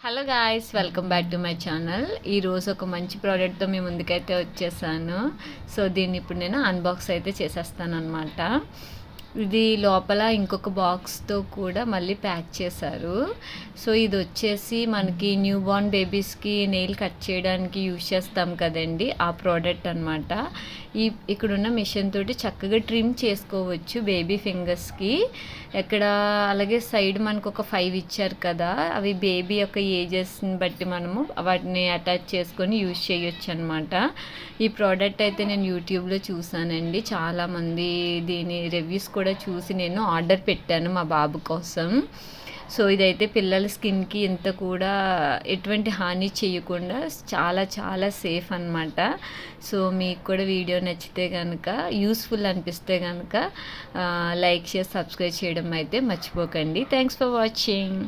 Hello guys, welcome back to my channel. ఈరోజు ఒక మంచి ప్రోడక్ట్తో మీ ముందుకైతే వచ్చేసాను. సో దీన్ని ఇప్పుడు నేను అన్బాక్స్ అయితే చేసేస్తాను అనమాట. ఇది లోపల ఇంకొక బాక్స్తో కూడా మళ్ళీ ప్యాక్ చేశారు. సో ఇది వచ్చేసి మనకి న్యూ బార్న్ బేబీస్కి నెయిల్ కట్ చేయడానికి యూజ్ చేస్తాం కదండి, ఆ ప్రోడక్ట్ అనమాట. ఇక్కడున్న మిషన్ తోటి చక్కగా ట్రిమ్ చేసుకోవచ్చు బేబీ ఫింగర్స్కి. ఎక్కడ అలాగే సైడ్ మనకు ఒక 5 ఇచ్చారు కదా, అవి బేబీ యొక్క ఏజెస్ని బట్టి మనము వాటిని అటాచ్ చేసుకొని యూజ్ చేయొచ్చు అనమాట. ఈ ప్రోడక్ట్ అయితే నేను యూట్యూబ్లో చూసానండి. చాలామంది దీని రివ్యూస్ కూడా చూసి నేను ఆర్డర్ పెట్టాను మా బాబు కోసం. సో ఇదైతే పిల్లల స్కిన్కి ఇంత కూడా ఎటువంటి హాని చేయకుండా చాలా చాలా సేఫ్ అనమాట. సో మీకు కూడా వీడియో నచ్చితే కనుక, యూస్ఫుల్ అనిపిస్తే కనుక లైక్ చేసి సబ్స్క్రైబ్ చేయడం అయితే మర్చిపోకండి. Thanks for watching.